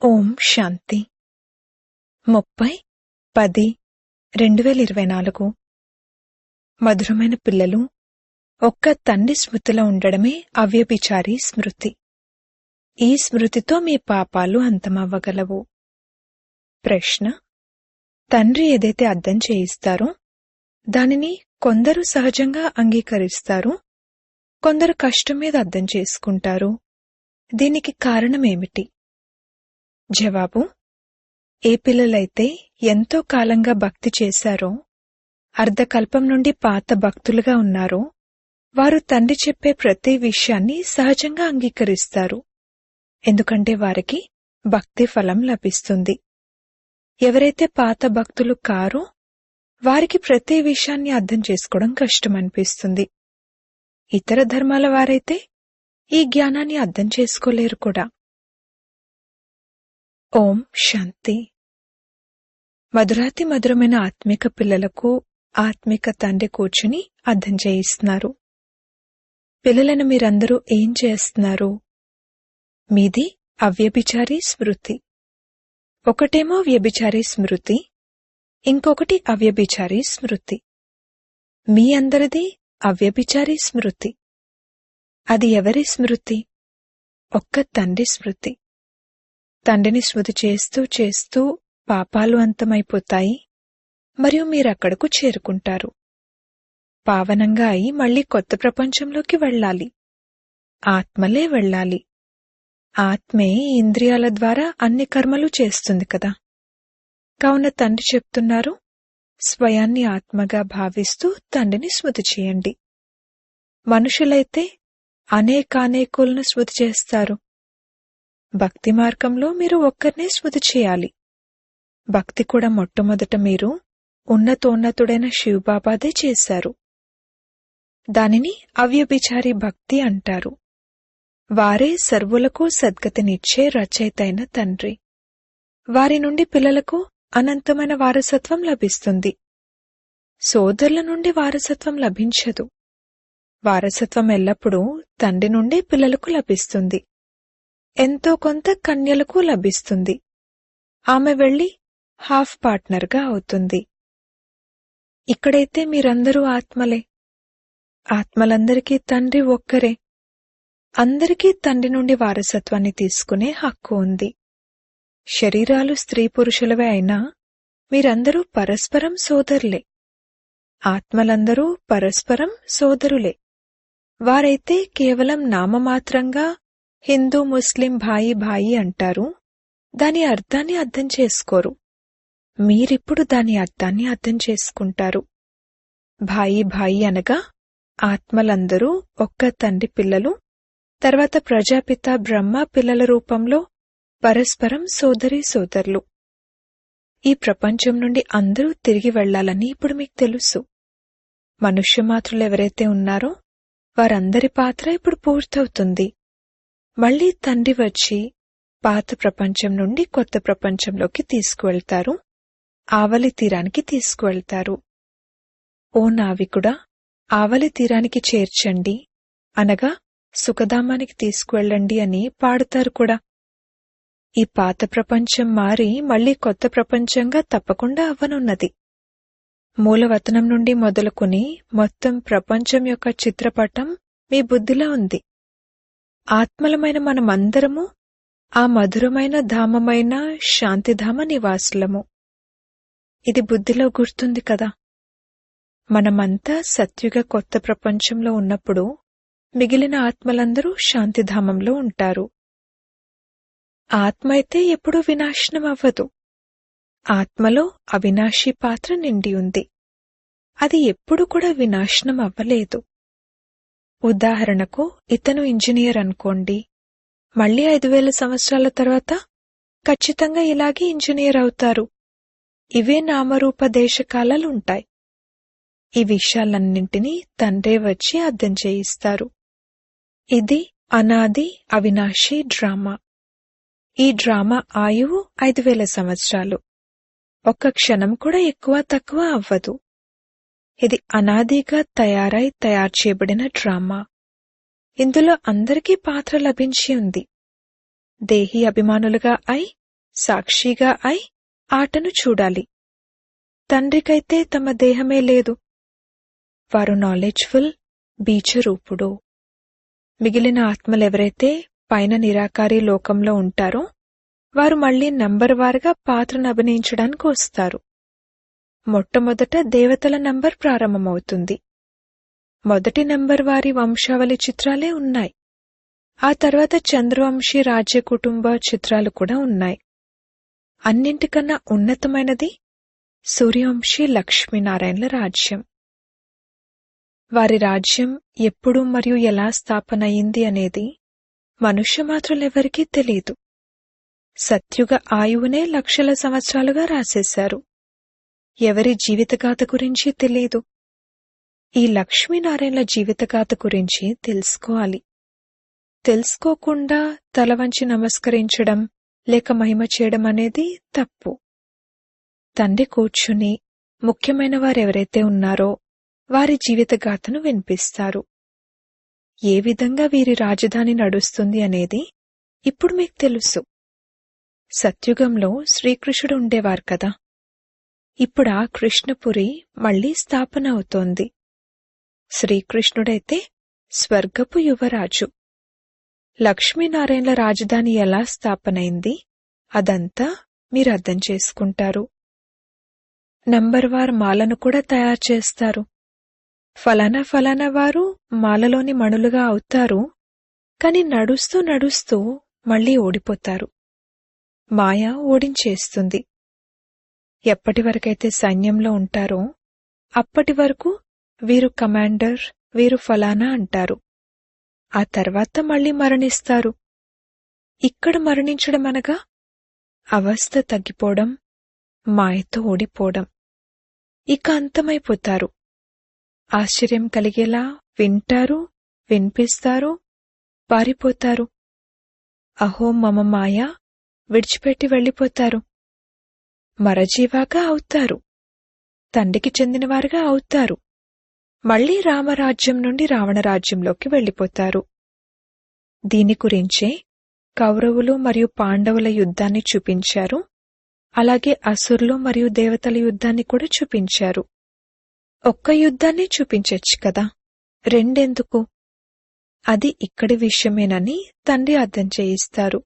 ఓం శాంతి 30/10/2024 మధురమైన పిల్లలు, ఒక్క తండ్రి స్మృతిలో ఉండడమే అవ్యభిచారి స్మృతి. ఈ స్మృతితో మీ పాపాలు అంతమవ్వగలవు. ప్రశ్న: తండ్రి ఏదైతే అర్థం చేయిస్తారో దానిని కొందరు సహజంగా అంగీకరిస్తారు, కొందరు కష్టం మీద అర్థం చేసుకుంటారు. దీనికి కారణమేమిటి? జవాబు: ఏ పిల్లలైతే ఎంతో కాలంగా భక్తి చేశారో, అర్ధకల్పం నుండి పాత భక్తులుగా ఉన్నారో, వారు తండ్రి చెప్పే ప్రతి విషయాన్ని సహజంగా అంగీకరిస్తారు. ఎందుకంటే వారికి భక్తి ఫలం లభిస్తుంది. ఎవరైతే పాత భక్తులు కారో వారికి ప్రతి విషయాన్ని అర్థం చేసుకోవడం కష్టమనిపిస్తుంది. ఇతర ధర్మాల వారైతే ఈ జ్ఞానాన్ని అర్థం చేసుకోలేరు కూడా. ఓం శాంతి. మధురాతి మధురమైన ఆత్మిక పిల్లలకు ఆత్మిక తండ్రి కూర్చుని అర్థం చేయిస్తున్నారు. పిల్లలను మీరందరూ ఏం చేస్తున్నారు? మీది అవ్యభిచారి స్మృతి. ఒకటేమో వ్యభిచారి స్మృతి, ఇంకొకటి అవ్యభిచారి స్మృతి. మీ అందరిది అవ్యభిచారి స్మృతి. అది ఎవరి స్మృతి? ఒక్క తండ్రి స్మృతి. తండ్రిని స్మృతి చేస్తూ చేస్తూ పాపాలు అంతమైపోతాయి మరియు మీరక్కడకు చేరుకుంటారు. పావనంగా అయి మళ్లీ కొత్త ప్రపంచంలోకి వెళ్ళాలి. ఆత్మలే వెళ్ళాలి. ఆత్మే ఇంద్రియాల ద్వారా అన్ని కర్మలు చేస్తుంది కదా. కావున తండ్రి చెప్తున్నారు, స్వయాన్ని ఆత్మగా భావిస్తూ తండ్రిని స్మృతి చేయండి. మనుషులైతే అనేకానేకులను స్మృతి చేస్తారు. భక్తి మార్గంలో మీరు ఒక్కరినే స్మృతి చేయాలి. భక్తి కూడా మొట్టమొదట మీరు ఉన్నతోన్నతుడైన శివబాబాదే చేశారు. దానిని అవ్యభిచారి భక్తి అంటారు. వారే సర్వులకు సద్గతినిచ్చే రచయితైన తండ్రి. వారి నుండి పిల్లలకు అనంతమైన వారసత్వం లభిస్తుంది. సోదరుల నుండి వారసత్వం లభించదు. వారసత్వం ఎల్లప్పుడూ తండ్రి నుండి పిల్లలకు లభిస్తుంది. ఎంతో కొంత కన్యలకు లభిస్తుంది. ఆమె వెళ్లి హాఫ్ పార్ట్నర్గా అవుతుంది. ఇక్కడైతే మీరందరూ ఆత్మలే. ఆత్మలందరికీ తండ్రి ఒక్కరే. అందరికీ తండ్రి నుండి వారసత్వాన్ని తీసుకునే హక్కు ఉంది. శరీరాలు స్త్రీ పురుషులవే అయినా మీరందరూ పరస్పరం సోదరులే. ఆత్మలందరూ పరస్పరం సోదరులే. వారైతే కేవలం నామమాత్రంగా హిందూ ముస్లిం భాయి భాయి అంటారు. దాని అర్థాన్ని అర్థం చేసుకోరు. మీరిప్పుడు దాని అర్థాన్ని అర్థం చేసుకుంటారు. భాయి భాయి అనగా ఆత్మలందరూ ఒక్క తండ్రి పిల్లలు, తర్వాత ప్రజాపిత బ్రహ్మ పిల్లల రూపంలో పరస్పరం సోదరీ సోదరులు. ఈ ప్రపంచం నుండి అందరూ తిరిగి వెళ్లాలని ఇప్పుడు మీకు తెలుసు. మనుష్యమాతృలు ఎవరైతే ఉన్నారో వారందరి పాత్ర ఇప్పుడు పూర్తవుతుంది. మళ్లీ తండ్రి వచ్చి పాత ప్రపంచం నుండి కొత్త ప్రపంచంలోకి తీసుకువెళ్తారు. ఆవలి తీరానికి తీసుకువెళ్తారు. ఓ నావికుడా, ఆవలి తీరానికి చేర్చండి అనగా సుఖధామానికి తీసుకువెళ్ళండి అని పాడుతారు కూడా. ఈ పాత ప్రపంచం మారి మళ్లీ కొత్త ప్రపంచంగా తప్పకుండా అవ్వనున్నది. మూలవతనం నుండి మొదలుకుని మొత్తం ప్రపంచం యొక్క చిత్రపటం మీ బుద్ధిలో ఉంది. ఆత్మలమైన మనమందరము ఆ మధురమైన ధామమైన శాంతిధామ నివాసులము. ఇది బుద్ధిలో గుర్తుంది కదా. మనమంతా సత్యుగ కొత్త ప్రపంచంలో ఉన్నప్పుడు మిగిలిన ఆత్మలందరూ శాంతిధామంలో ఉంటారు. ఆత్మ అయితే ఎప్పుడూ వినాశనం అవ్వదు. ఆత్మలో అవినాశీ పాత్ర నిండి ఉంది. అది ఎప్పుడు కూడా వినాశనం అవ్వలేదు. ఉదాహరణకు ఇతను ఇంజనీర్ అనుకోండి. మళ్లీ 5000 సంవత్సరాల తర్వాత ఖచ్చితంగా ఇలాగే ఇంజనీర్ అవుతారు. ఇవే నామరూప దేశకాలాలుంటాయి. ఈ విషయాలన్నింటినీ తండ్రే వచ్చి అర్థం చేయిస్తారు. ఇది అనాది అవినాశీ డ్రామా. ఈ డ్రామా ఆయువు 5000 సంవత్సరాలు. ఒక్క క్షణం కూడా ఎక్కువ తక్కువ అవ్వదు. ఇది అనాదిగా తయారు చేయబడిన డ్రామా. ఇందులో అందరికీ పాత్ర లభించి ఉంది. దేహీ అభిమానులుగా అయి సాక్షిగా అయి ఆటను చూడాలి. తండ్రికైతే తమ దేహమే లేదు. వారు నాలెడ్జ్ఫుల్ బీజరూపుడు. మిగిలిన ఆత్మలెవరైతే పైన నిరాకారి లోకంలో ఉంటారో వారు మళ్లీ నంబర్ వారుగా పాత్రను అభినయించడానికి వస్తారు. మొట్టమొదట దేవతల నంబర్ ప్రారంభమవుతుంది. మొదటి నంబర్ వారి వంశావళి చిత్రాలే ఉన్నాయి. ఆ తర్వాత చంద్రవంశీ రాజ్య కుటుంబ చిత్రాలు కూడా ఉన్నాయి. అన్నింటికన్నా ఉన్నతమైనది సూర్యవంశీ లక్ష్మీనారాయణల రాజ్యం. వారి రాజ్యం ఎప్పుడు మరియు ఎలా స్థాపన అయింది అనేది మనుష్యమాత్రులెవరికీ తెలీదు. సత్యుగ ఆయువునే లక్షల సంవత్సరాలుగా రాసేశారు. ఎవరి జీవితగాథ గురించి తెలీదు. ఈ లక్ష్మీనారాయణల జీవితగాథ గురించి తెలుసుకోవాలి. తెలుసుకోకుండా తల వంచి నమస్కరించడం లేక మహిమ చేయడం అనేది తప్పు. తండ్రి కూర్చుని ముఖ్యమైన వారెవరైతే ఉన్నారో వారి జీవితగాథను వినిపిస్తారు. ఏ విధంగా వీరి రాజధాని నడుస్తుంది అనేది ఇప్పుడు మీకు తెలుసు. సత్యుగంలో శ్రీకృష్ణుడు ఉండేవారు కదా. ఇప్పుడా కృష్ణపురి మళ్లీ స్థాపన అవుతోంది. శ్రీకృష్ణుడైతే స్వర్గపు యువరాజు. లక్ష్మీనారాయణల రాజధాని ఎలా స్థాపనైంది అదంతా మీరు అర్థం చేసుకుంటారు. నంబర్ వార్ మాలను కూడా తయారు చేస్తారు. ఫలానా ఫలానా వారు మాలలోని మణులుగా అవుతారు. కాని నడుస్తూ నడుస్తూ మళ్లీ ఓడిపోతారు. మాయ ఓడించేస్తుంది. ఎప్పటివరకైతే సైన్యంలో ఉంటారో అప్పటి వరకు వీరు కమాండర్, వీరు ఫలానా అంటారు. ఆ తర్వాత మళ్లీ మరణిస్తారు. ఇక్కడ మరణించడం అనగా అవస్థ తగ్గిపోవడం, మాయతో ఓడిపోవడం. ఇక అంతమైపోతారు. ఆశ్చర్యం కలిగేలా వింటారు, వినిపిస్తారు, పారిపోతారు. అహో మమ మాయ విడిచిపెట్టి వెళ్లిపోతారు. మరజీవాగా అవుతారు. తండ్రికి చెందినవారుగా అవుతారు. మళ్లీ రామరాజ్యం నుండి రావణరాజ్యంలోకి వెళ్లిపోతారు. దీని గురించే కౌరవులు మరియు పాండవుల యుద్ధాన్ని చూపించారు. అలాగే అసురులు మరియు దేవతల యుద్ధాన్ని కూడా చూపించారు. ఒక్క యుద్ధాన్ని చూపించొచ్చు కదా, రెండెందుకు? అది ఇక్కడి విషయమేనని తండ్రి అర్థం చేయిస్తారు.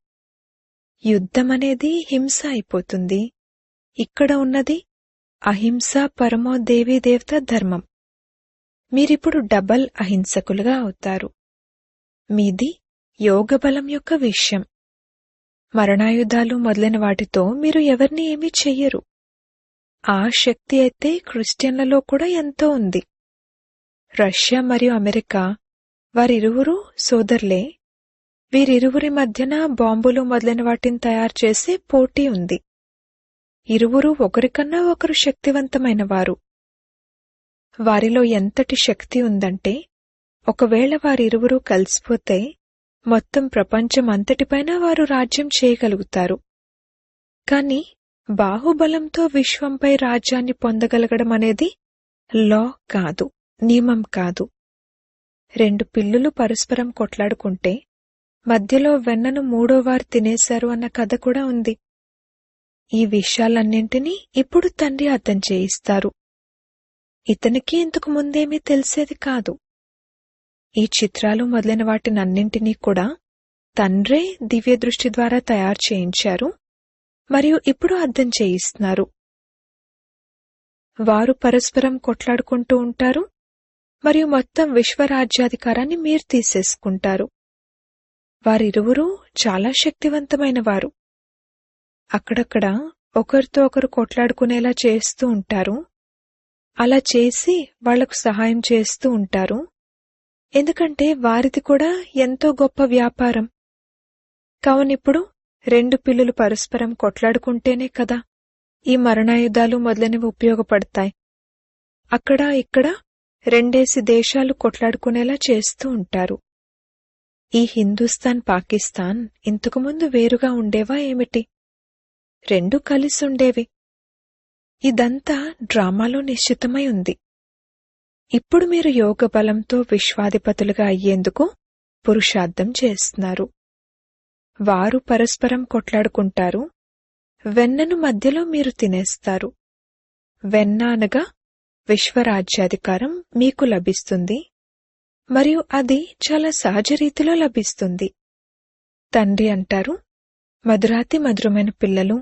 యుద్ధమనేది హింస అయిపోతుంది. ఇక్కడ ఉన్నది అహింస పరమో దేవీ దేవత ధర్మం. మీరిప్పుడు డబల్ అహింసకులుగా అవుతారు. మీది యోగబలం యొక్క విషయం. మరణాయుధాలు మొదలైన వాటితో మీరు ఎవరిని ఏమీ చెయ్యరు. ఆ శక్తి అయితే క్రిస్టియన్లలో కూడా ఎంతో ఉంది. రష్యా మరియు అమెరికా వారిరువురు సోదరులే. వీరిరువురి మధ్యన బాంబులు మొదలైన వాటిని తయారు చేసే పోటీ ఉంది. ఇరువురు ఒకరికన్నా ఒకరు శక్తివంతమైన వారు. వారిలో ఎంతటి శక్తి ఉందంటే ఒకవేళ వారిరువురూ కలిసిపోతే మొత్తం ప్రపంచం అంతటిపైన వారు రాజ్యం చేయగలుగుతారు. కాని బాహుబలంతో విశ్వంపై రాజ్యాన్ని పొందగలగడం అనేది లా కాదు, నియమం కాదు. 2 పిల్లులు పరస్పరం కొట్లాడుకుంటే మధ్యలో వెన్నను మూడోవారు తినేశారు అన్న కథ కూడా ఉంది. ఈ విషయాలన్నింటినీ ఇప్పుడు తండ్రి అర్థం చేయిస్తారు. ఇతనికి ఇంతకు ముందేమీ తెలిసేది కాదు. ఈ చిత్రాలు మొదలైన వాటినన్నింటినీ కూడా తండ్రే దివ్య దృష్టి ద్వారా తయారు చేయించారు మరియు ఇప్పుడు అర్థం చేయిస్తున్నారు. వారు పరస్పరం కొట్లాడుకుంటూ ఉంటారు మరియు మొత్తం విశ్వరాజ్యాధికారాన్ని మీరు తీసేసుకుంటారు. వారిరువురూ చాలా శక్తివంతమైన వారు. అక్కడక్కడ ఒకరితో ఒకరు కొట్లాడుకునేలా చేస్తూ ఉంటారు. అలా చేసి వాళ్లకు సహాయం చేస్తూ ఉంటారు. ఎందుకంటే వారిది కూడా ఎంతో గొప్ప వ్యాపారం. కావునిప్పుడు 2 పిల్లులు పరస్పరం కొట్లాడుకుంటేనే కదా ఈ మరణాయుధాలు మొదలైనవి ఉపయోగపడతాయి. అక్కడ ఇక్కడ 2 దేశాలు కొట్లాడుకునేలా చేస్తూ ఉంటారు. ఈ హిందూస్థాన్ పాకిస్తాన్ ఇంతకుముందు వేరుగా ఉండేవా ఏమిటి? 2 కలిసుండేవి. ఇదంతా డ్రామాలో నిశ్చితమై ఉంది. ఇప్పుడు మీరు యోగ బలంతో విశ్వాధిపతులుగా అయ్యేందుకు పురుషార్థం చేస్తున్నారు. వారు పరస్పరం కొట్లాడుకుంటారు. వెన్నను మధ్యలో మీరు తినేస్తారు. వెన్న అనగా విశ్వరాజ్యాధికారం మీకు లభిస్తుంది, మరియు అది చాలా సహజ రీతిలో లభిస్తుంది. తండ్రి అంటారు, మధురాతి మధురమైన పిల్లలు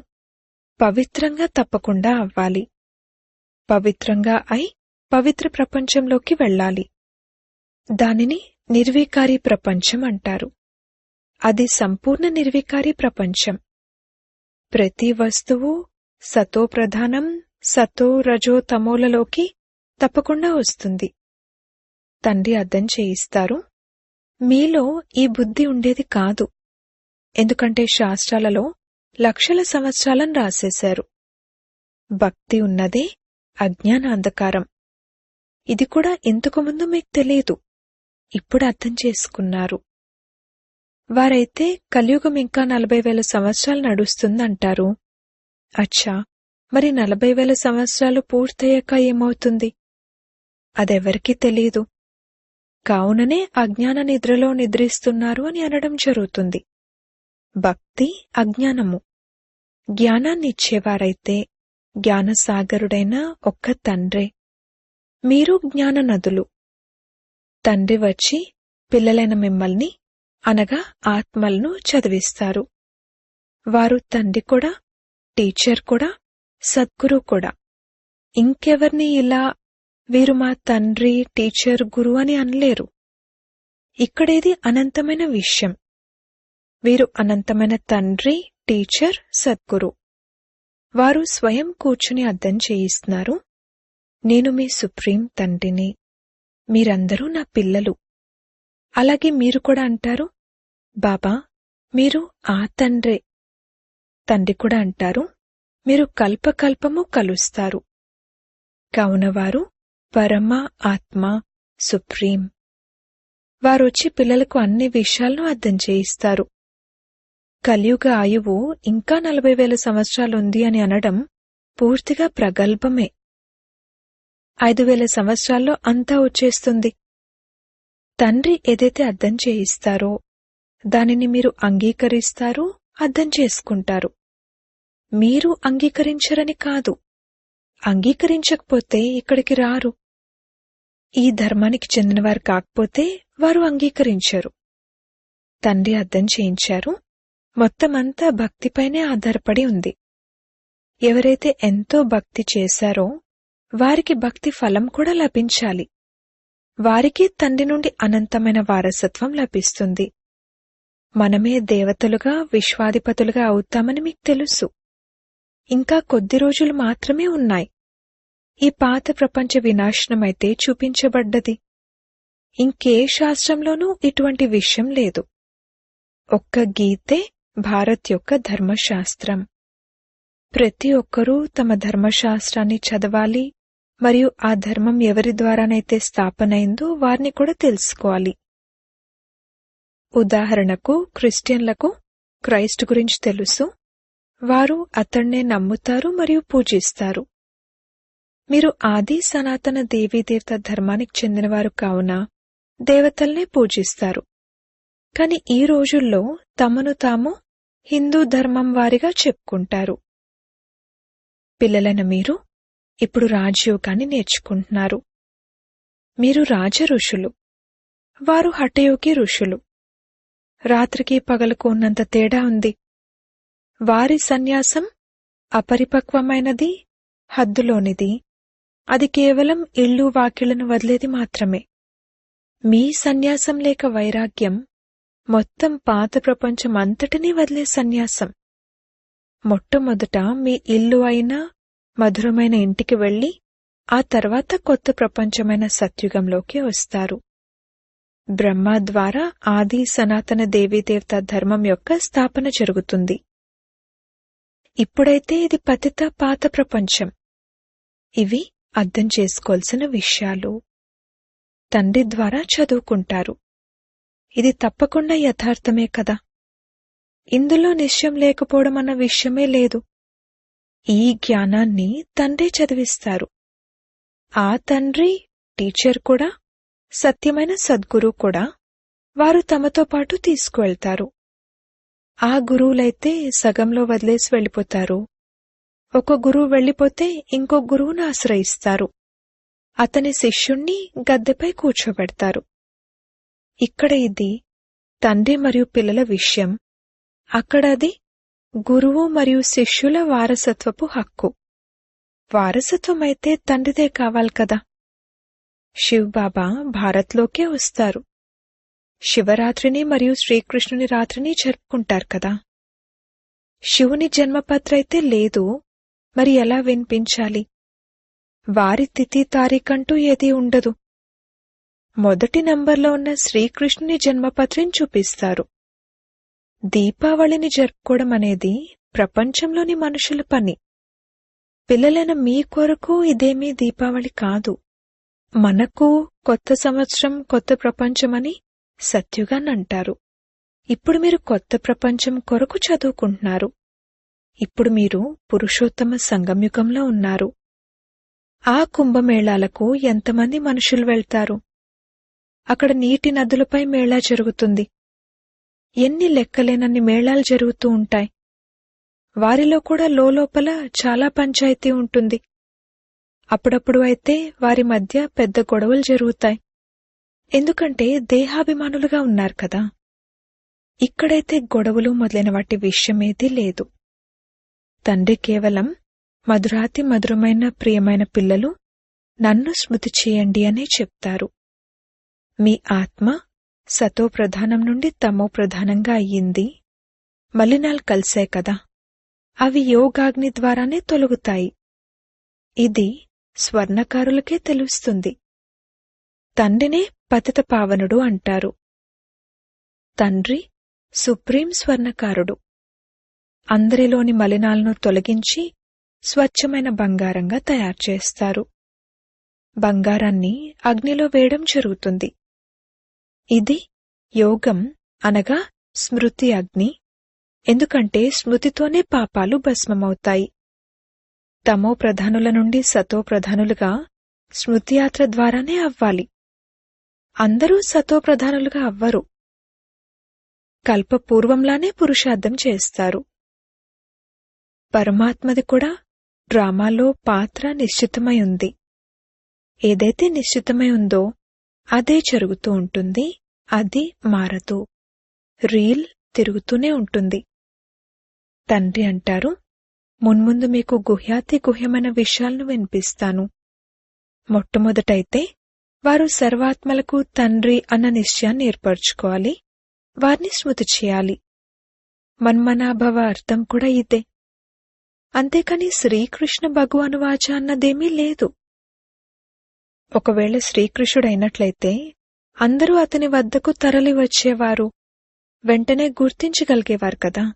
పవిత్రంగా తప్పకుండా అవ్వాలి. పవిత్రంగా అయి పవిత్ర ప్రపంచంలోకి వెళ్ళాలి. దానిని నిర్వికారి ప్రపంచం అంటారు. అది సంపూర్ణ నిర్వికారి ప్రపంచం. ప్రతి వస్తువు సతో ప్రధానం, సతో రజో తమోలలోకి తప్పకుండా వస్తుంది. తండ్రి అర్థం చేయిస్తారు, మీలో ఈ బుద్ధి ఉండేది కాదు. ఎందుకంటే శాస్త్రాలలో లక్షల సంవత్సరాలను రాసేశారు. భక్తి ఉన్నదే అజ్ఞాన అంధకారం. ఇది కూడా ఇంతకుముందు మీకు తెలియదు, ఇప్పుడు అర్థం చేసుకున్నారు. వారైతే కలియుగం ఇంకా 40,000 సంవత్సరాలు నడుస్తుందంటారు. అచ్చా, మరి 40,000 సంవత్సరాలు పూర్తయ్యాక ఏమవుతుంది? అదెవరికీ తెలీదు. కావుననే అజ్ఞాన నిద్రలో నిద్రిస్తున్నారు అని అనడం జరుగుతుంది. భక్తి అజ్ఞానము. జ్ఞానాన్నిచ్చేవారైతే జ్ఞానసాగరుడైన ఒక్క తండ్రే. మీరు జ్ఞాన నదులు. తండ్రి వచ్చి పిల్లలైన మిమ్మల్ని అనగా ఆత్మలను చదివిస్తారు. వారు తండ్రి కూడా, టీచర్ కూడా, సద్గురు కూడా. ఇంకెవర్ని ఇలా వీరు మా తండ్రి, టీచర్, గురు అని అనలేరు. ఇక్కడేది అనంతమైన విషయం. వీరు అనంతమైన తండ్రి, టీచర్, సద్గురు. వారు స్వయం కూర్చుని అర్థం చేయిస్తున్నారు, నేను మీ సుప్రీం తండ్రిని, మీరందరూ నా పిల్లలు. అలాగే మీరు కూడా అంటారు, బాబా మీరు ఆ తండ్రే. తండ్రి కూడా అంటారు, మీరు కల్పకల్పము కలుస్తారు. కావున వారు పరమ ఆత్మ, సుప్రీం. వారొచ్చి పిల్లలకు అన్ని విషయాలను అర్థం చేయిస్తారు. కలియుగ ఆయువు ఇంకా 40,000 సంవత్సరాలుంది అని అనడం పూర్తిగా ప్రగల్భమే. 5,000 సంవత్సరాల్లో అంతా వచ్చేస్తుంది. తండ్రి ఏదైతే అర్థం చేయిస్తారో దానిని మీరు అంగీకరిస్తారు, అర్థం చేసుకుంటారు. మీరు అంగీకరించరని కాదు. అంగీకరించకపోతే ఇక్కడికి రారు. ఈ ధర్మానికి చెందినవారు కాకపోతే వారు అంగీకరించరు. తండ్రి అర్థం చేయించారు, మొత్తమంతా భక్తిపైనే ఆధారపడి ఉంది. ఎవరైతే ఎంతో భక్తి చేశారో వారికి భక్తి ఫలం కూడా లభించాలి. వారికి తండ్రి నుండి అనంతమైన వారసత్వం లభిస్తుంది. మనమే దేవతలుగా, విశ్వాధిపతులుగా అవుతామని మీకు తెలుసు. ఇంకా కొద్ది రోజులు మాత్రమే ఉన్నాయి. ఈ పాత ప్రపంచ వినాశనమైతే చూపించబడ్డది. ఇంకే శాస్త్రంలోనూ ఇటువంటి విషయం లేదు. ఒక్క గీతే భారత్ యొక్క ధర్మశాస్త్రం. ప్రతి ఒక్కరూ తమ ధర్మశాస్త్రాన్ని చదవాలి, మరియు ఆ ధర్మం ఎవరి ద్వారానైతే స్థాపనైందో వారిని కూడా తెలుసుకోవాలి. ఉదాహరణకు క్రిస్టియన్లకు క్రైస్ట్ గురించి తెలుసు. వారు అతన్నే నమ్ముతారు మరియు పూజిస్తారు. మీరు ఆది సనాతన దేవీదేవత ధర్మానికి చెందినవారు కావున దేవతల్నే పూజిస్తారు. కాని ఈ రోజుల్లో తమను తాము హిందూ ధర్మం వారిగా చెప్పుకుంటారు. పిల్లలైన మీరు ఇప్పుడు రాజయోగాన్ని నేర్చుకుంటున్నారు. మీరు రాజ ఋషులు, వారు హఠయోగి ఋషులు. రాత్రికి పగలకు ఉన్నంత తేడా ఉంది. వారి సన్యాసం అపరిపక్వమైనది, హద్దులోనిది. అది కేవలం ఇళ్ళు వాకిళ్లను వదిలేది మాత్రమే. మీ సన్యాసం లేక వైరాగ్యం మొత్తం పాత ప్రపంచం అంతటినీ వదిలే సన్యాసం. మొట్టమొదట మీ ఇల్లు అయినా మధురమైన ఇంటికి వెళ్లి ఆ తర్వాత కొత్త ప్రపంచమైన సత్యుగంలోకి వస్తారు. బ్రహ్మ ద్వారా ఆది సనాతన దేవీదేవత ధర్మం యొక్క స్థాపన జరుగుతుంది. ఇప్పుడైతే ఇది పతిత పాత ప్రపంచం. ఇవి అర్థం చేసుకోవాల్సిన విషయాలు. తండ్రి ద్వారా చదువుకుంటారు. ఇది తప్పకుండా యథార్థమే కదా. ఇందులో నిశ్చయం లేకపోవడం అన్న విషయమే లేదు. ఈ జ్ఞానాన్ని తండ్రి చదివిస్తారు. ఆ తండ్రి, టీచర్ కూడా, సత్యమైన సద్గురు కూడా వారు తమతో పాటు తీసుకువెళ్తారు. ఆ గురువులైతే సగంలో వదిలేసి వెళ్ళిపోతారు. ఒక గురువు వెళ్ళిపోతే ఇంకో గురువును ఆశ్రయిస్తారు. అతని శిష్యుణ్ణి గద్దెపై కూర్చోబెడతారు. ఇక్కడ ఇది తండ్రి మరియు పిల్లల విషయం. అక్కడ అది గురువు మరియు శిష్యుల వారసత్వపు హక్కు. వారసత్వమైతే తండ్రిదే కావాలి కదా. శివబాబా భారత్లోకే వస్తారు. శివరాత్రిని మరియు శ్రీకృష్ణుని రాత్రిని జరుపుకుంటారు కదా. శివుని జన్మపత్ర అయితే లేదు, మరి ఎలా వినిపించాలి? వారి తిథి తారీఖంటూ ఏదీ ఉండదు. మొదటి నంబర్లో ఉన్న శ్రీకృష్ణుని జన్మపత్రిని చూపిస్తారు. దీపావళిని జరుపుకోవడం అనేది ప్రపంచంలోని మనుషుల పని. పిల్లలైన మీ కొరకు ఇదేమీ దీపావళి కాదు. మనకు కొత్త సంవత్సరం, కొత్త ప్రపంచమని సత్యుగానంటారు. ఇప్పుడు మీరు కొత్త ప్రపంచం కొరకు చదువుకుంటున్నారు. ఇప్పుడు మీరు పురుషోత్తమ సంగమయుగంలో ఉన్నారు. ఆ కుంభమేళాలకు ఎంతమంది మనుషులు వెళ్తారు? అక్కడ నీటి నదులపై మేళా జరుగుతుంది. ఎన్ని లెక్కలేనన్ని మేళాలు జరుగుతూ ఉంటాయి. వారిలో కూడా లోపల చాలా పంచాయతీ ఉంటుంది. అప్పుడప్పుడు అయితే వారి మధ్య పెద్ద గొడవలు జరుగుతాయి. ఎందుకంటే దేహాభిమానులుగా ఉన్నారు కదా. ఇక్కడైతే గొడవలు మొదలైన వాటి విషయమేదీ లేదు. తండ్రి కేవలం మధురాతి మధురమైన ప్రియమైన పిల్లలు, నన్ను స్మృతి చేయండి అనే చెప్తారు. మీ ఆత్మ సతో ప్రధానం నుండి తమో ప్రధానంగా అయ్యింది. మలినాలు కలిసాయి కదా, అవి యోగాగ్ని ద్వారానే తొలగుతాయి. ఇది స్వర్ణకారులకే తెలుస్తుంది. తండ్రినే పతిత పావనుడు అంటారు. తండ్రి సుప్రీం స్వర్ణకారుడు. అందరిలోని మలినాలను తొలగించి స్వచ్ఛమైన బంగారంగా తయారు చేస్తారు. బంగారాన్ని అగ్నిలో వేయడం జరుగుతుంది. ఇది యోగం అనగా స్మృతి అగ్ని. ఎందుకంటే స్మృతితోనే పాపాలు భస్మమవుతాయి. తమో ప్రధానుల నుండి సతో ప్రధానులుగా స్మృతియాత్ర ద్వారానే అవ్వాలి. అందరూ సతో ప్రధానులుగా అవ్వరు. కల్పపూర్వంలానే పురుషార్థం చేస్తారు. పరమాత్మది కూడా డ్రామాలో పాత్ర నిశ్చితమై ఉంది. ఏదైతే నిశ్చితమై ఉందో అదే జరుగుతూ ఉంటుంది. అది మారదు. రీల్ తిరుగుతూనే ఉంటుంది. తండ్రి అంటారు, మున్ముందు మీకు గుహ్యాతి గుహ్యమైన విషయాలను వినిపిస్తాను. మొట్టమొదటైతే వారు సర్వాత్మలకు తండ్రి అన్న నిశ్చయాన్ని ఏర్పరచుకోవాలి. వారిని స్మృతి చేయాలి. మన్మనాభవ అర్థం కూడా ఇదే. అంతేకాని శ్రీకృష్ణ భగవాను వాచ అన్నదేమీ లేదు. ఒకవేళ శ్రీకృష్ణుడైనట్లయితే అందరూ అతని వద్దకు తరలి వచ్చేవారు, వెంటనే గుర్తించగలిగేవారు కదా.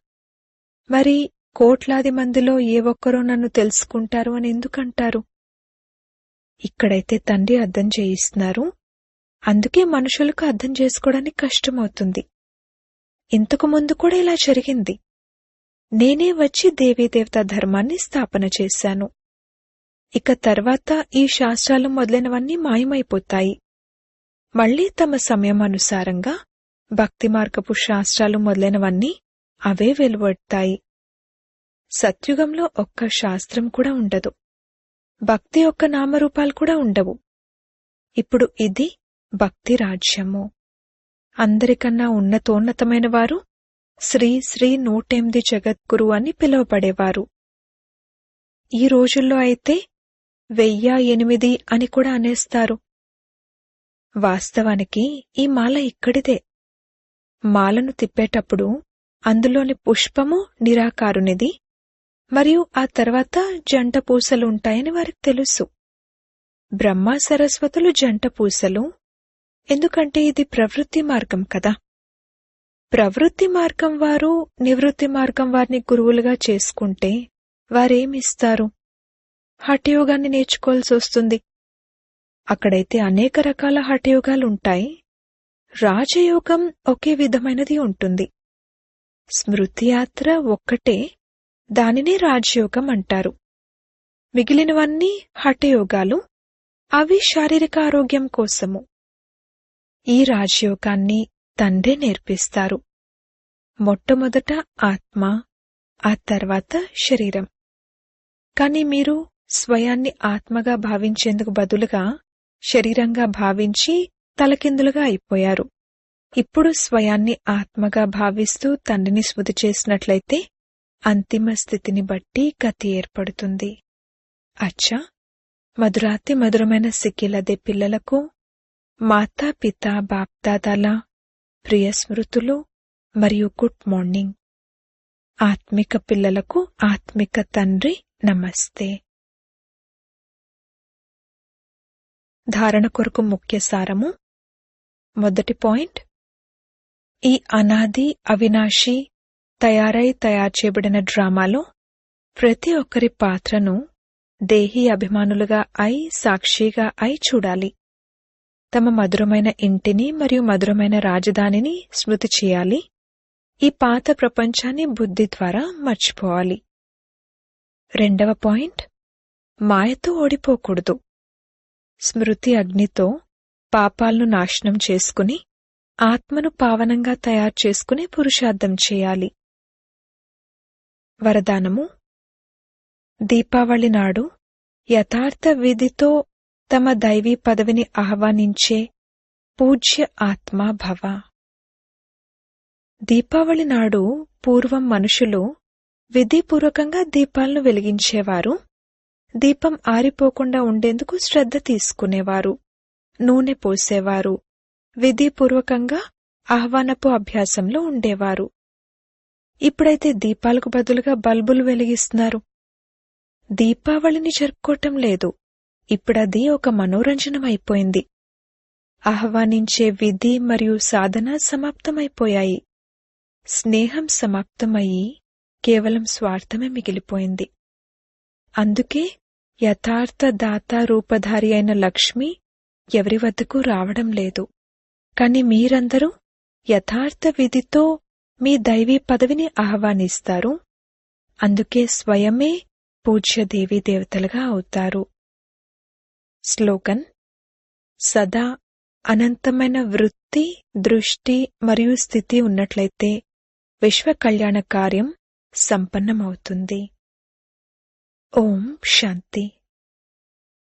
మరి కోట్లాది మందిలో ఏ ఒక్కరో నన్ను తెలుసుకుంటారు అని ఎందుకంటారు? ఇక్కడైతే తండ్రి అర్థం చేయిస్తున్నారు. అందుకే మనుషులకు అర్థం చేసుకోవడానికి కష్టమవుతుంది. ఇంతకు ముందు కూడా ఇలా జరిగింది. నేనే వచ్చి దేవీదేవతా ధర్మాన్ని స్థాపన చేశాను. ఇక తర్వాత ఈ శాస్త్రాలు మొదలైనవన్నీ మాయమైపోతాయి. మళ్లీ తమ సమయం అనుసారంగా భక్తి మార్గపు శాస్త్రాలు మొదలైనవన్నీ అవే వెలువడతాయి. సత్యుగంలో ఒక్క శాస్త్రం కూడా ఉండదు. భక్తి యొక్క నామరూపాలు కూడా ఉండవు. ఇప్పుడు ఇది భక్తి రాజ్యము. అందరికన్నా ఉన్నతోన్నతమైన వారు శ్రీ శ్రీ 108 జగద్గురు అని పిలువబడేవారు. ఈ రోజుల్లో అయితే 1008 అని కూడా అనేస్తారు. వాస్తవానికి ఈ మాల ఇక్కడిదే. మాలను తిప్పేటప్పుడు అందులోని పుష్పము నిరాకారునిది మరియు ఆ తర్వాత జంట పూసలు ఉంటాయని వారికి తెలుసు. బ్రహ్మ సరస్వతులు జంట పూసలు. ఎందుకంటే ఇది ప్రవృత్తి మార్గం కదా. ప్రవృత్తి మార్గం వారు నివృత్తి మార్గం వారిని గురువులుగా చేసుకుంటే వారేమిస్తారు? హఠయోగాన్ని నేర్చుకోవాల్సి వస్తుంది. అక్కడైతే అనేక రకాల హఠయోగాలుంటాయి. రాజయోగం ఒకే విధమైనది ఉంటుంది. స్మృతి యాత్ర ఒక్కటే, దానినే రాజయోగం అంటారు. మిగిలినవన్నీ హఠయోగాలు. అవి శారీరక ఆరోగ్యం కోసము. ఈ రాజయోగాన్ని తండ్రే నేర్పిస్తారు. మొట్టమొదట ఆత్మ, ఆ తర్వాత శరీరం. కాని మీరు స్వయాన్ని ఆత్మగా భావించేందుకు బదులుగా శరీరంగా భావించి తలకిందులుగా అయిపోయారు. ఇప్పుడు స్వయాన్ని ఆత్మగా భావిస్తూ తండ్రిని స్మృతి చేసినట్లయితే అంతిమ స్థితిని బట్టి గతి ఏర్పడుతుంది. అచ్చా, మధురాతి మధురమైన సిక్కిలదే పిల్లలకు మాతా పిత బాప్దాదాల ప్రియ స్మృతులు మరియు గుడ్ మార్నింగ్. ఆత్మిక పిల్లలకు ఆత్మిక తండ్రి నమస్తే. ధారణ కొరకు ముఖ్య సారము. మొదటి పాయింట్, ఈ అనాది అవినాశి తయారు చేయబడిన డ్రామాలో ప్రతి ఒక్కరి పాత్రను దేహీ అభిమానులుగా అయి సాక్షిగా అయి చూడాలి. తమ మధురమైన ఇంటిని మరియు మధురమైన రాజధానిని స్మృతి చేయాలి. ఈ పాత ప్రపంచాన్ని బుద్ధి ద్వారా మర్చిపోవాలి. రెండవ పాయింట్, మాయతో ఓడిపోకూడదు. స్మృతి అగ్నితో పాపాలను నాశనం చేసుకుని ఆత్మను పావనంగా తయారు చేసుకుని పురుషార్థం చేయాలి. వరదానము. దీపావళి నాడు యథార్థ విధితో తమ దైవీ పదవిని ఆహ్వానించే పూజ్య ఆత్మా భవ. దీపావళి నాడు పూర్వం మనుషులు విధిపూర్వకంగా దీపాలను వెలిగించేవారు. దీపం ఆరిపోకుండా ఉండేందుకు శ్రద్ధ తీసుకునేవారు. నూనె పోసేవారు. విధిపూర్వకంగా ఆహ్వానపు అభ్యాసంలో ఉండేవారు. ఇప్పుడైతే దీపాలకు బదులుగా బల్బులు వెలిగిస్తున్నారు. దీపావళిని జరుపుకోవటం లేదు. ఇప్పుడది ఒక మనోరంజనం అయిపోయింది. ఆహ్వానించే విధి మరియు సాధన సమాప్తమైపోయాయి. స్నేహం సమాప్తమయ్యి కేవలం స్వార్థమే మిగిలిపోయింది. అందుకే యథార్థ దాత రూపధారి అయిన లక్ష్మి ఎవరి వద్దకు రావడం లేదు. కాని మీరందరూ యథార్థ విధితో మీ దైవీ పదవిని ఆహ్వానిస్తారు. అందుకే స్వయమే పూజ్య దేవీ దేవతలుగా అవుతారు. స్లోగన్. సదా అనంతమైన వృత్తి, దృష్టి మరియు స్థితి ఉన్నట్లయితే విశ్వ కళ్యాణ కార్యం సంపన్నమవుతుంది. ఓం శాంతి.